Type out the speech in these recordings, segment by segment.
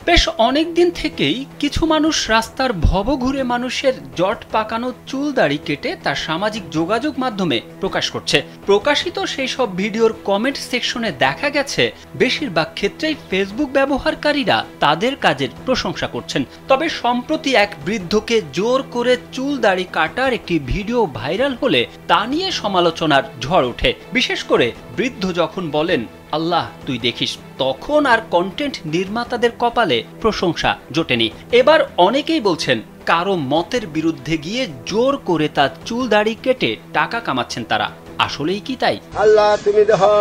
বেশ অনেকদিন থেকেই কিছু মানুষ রাস্তার ভব ঘুরে মানুষের জট পাকানো চুল দাড়ি কেটে তার সামাজিক যোগাযোগ মাধ্যমে প্রকাশ করছে। প্রকাশিত সেই সব ভিডিওর কমেন্ট সেকশনে দেখা গেছে বেশিরভাগ ক্ষেত্রেই ফেসবুক ব্যবহারকারীরা তাদের কাজের প্রশংসা করছেন। তবে সম্প্রতি এক বৃদ্ধকে জোর করে চুল দাড়ি কাটার একটি ভিডিও ভাইরাল হলে তা নিয়ে সমালোচনার ঝড় ওঠে। বিশেষ করে বৃদ্ধ যখন বলেন আল্লাহ তুই দেখিস, তখন আর কন্টেন্ট নির্মাতাদের কপালে প্রশংসা জোটেনি। এবার অনেকেই বলছেন কারো মতের বিরুদ্ধে গিয়ে জোর করে তার চুল দাড়ি কেটে টাকা কামাচ্ছেন তারা। আসলেই কি তাই? আল্লাহ তুমি দেখো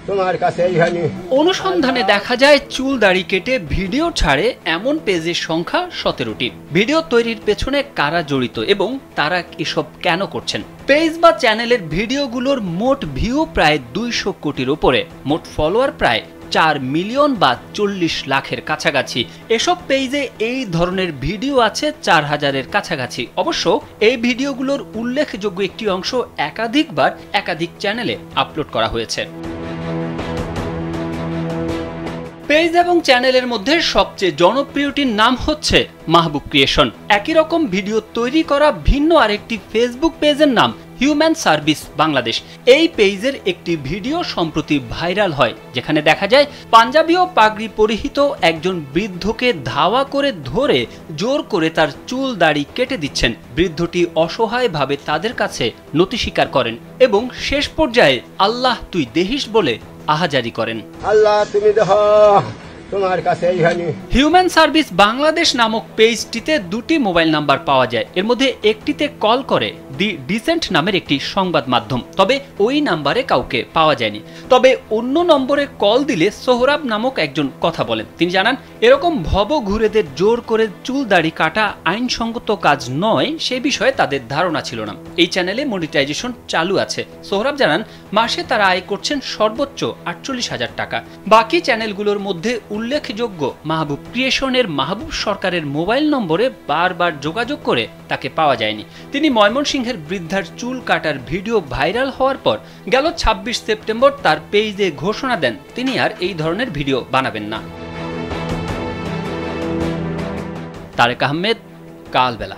তোমার কাছে এইখানে অনুসন্ধানে দেখা যায় চুল দাড়ি কেটে ভিডিও ছাড়ে এমন পেজের সংখ্যা 17টি। ভিডিও তৈরির পেছনে কারা জড়িত এবং তারা এসব কেন করছেন? পেজ বা চ্যানেলের ভিডিওগুলোর মোট ভিউ প্রায় 200 কোটির উপরে, মোট ফলোয়ার প্রায় 4 মিলিয়ন বা 40 লাখের কাছাকাছি। এসব পেজে এই ধরনের ভিডিও আছে 4000-এর কাছাকাছি। অবশ্য এই ভিডিওগুলোর উল্লেখযোগ্য একটি অংশ একাধিকবার একাধিক চ্যানেলে আপলোড করা হয়েছে। পেজ এবং চ্যানেলের মধ্যে সবচেয়ে জনপ্রিয়টির নাম হচ্ছে মাহবুব ক্রিয়েশন। একই রকম ভিডিও তৈরি করা ভিন্ন আরেকটি ফেসবুক পেজের নাম হিউম্যান সার্ভিস বাংলাদেশ। এই পেজের একটি ভিডিও সম্প্রতি ভাইরাল হয়, যেখানে দেখা যায় পাঞ্জাবি ও পাগড়ি পরিহিত একজন বৃদ্ধকে ধাওয়া করে ধরে জোর করে তার চুল দাড়ি কেটে দিচ্ছেন। বৃদ্ধটি অসহায়ভাবে তাদের কাছে নতি স্বীকার করেন এবং শেষ পর্যায়ে আল্লাহ তুই দেখিস বলে আহাজারি করেন। আল্লাহ তুমি দেখো তোমার কাছে এইখানে। হিউম্যান সার্ভিস বাংলাদেশ নামক পেজটিতে দুটি মোবাইল নাম্বার পাওয়া যায়। এর মধ্যে একটিতে কল করে দি ডিসেন্ট নামের একটি সংবাদ মাধ্যম, তবে ওই নাম্বারে কাউকে পাওয়া যায়নি। তবে অন্য নম্বরে কল দিলে সোহরাব নামক একজন কথা বলেন। তিনি জানান এরকম ভব ঘুরেদের জোর করে চুল দাড়ি কাটা আইনসঙ্গত কাজ নয়, সে বিষয়ে তাদের ধারণা ছিল না। এই চ্যানেলে মনিটাইজেশন চালু আছে। সোহরাব জানান মাসে তারা আয় করছেন সর্বোচ্চ 48,000 টাকা। বাকি চ্যানেলগুলোর মধ্যে উল্লেখযোগ্য মাহবুব ক্রিয়েশনের মাহবুব সরকারের মোবাইল নম্বরে বারবার যোগাযোগ করে তাকে পাওয়া যায়নি। তিনি ময়মনসিংহের বৃদ্ধার চুল কাটার ভিডিও ভাইরাল হওয়ার পর গেল 26 সেপ্টেম্বর তার পেজে ঘোষণা দেন তিনি আর এই ধরনের ভিডিও বানাবেন না। তারেক আহমেদ, কালবেলা।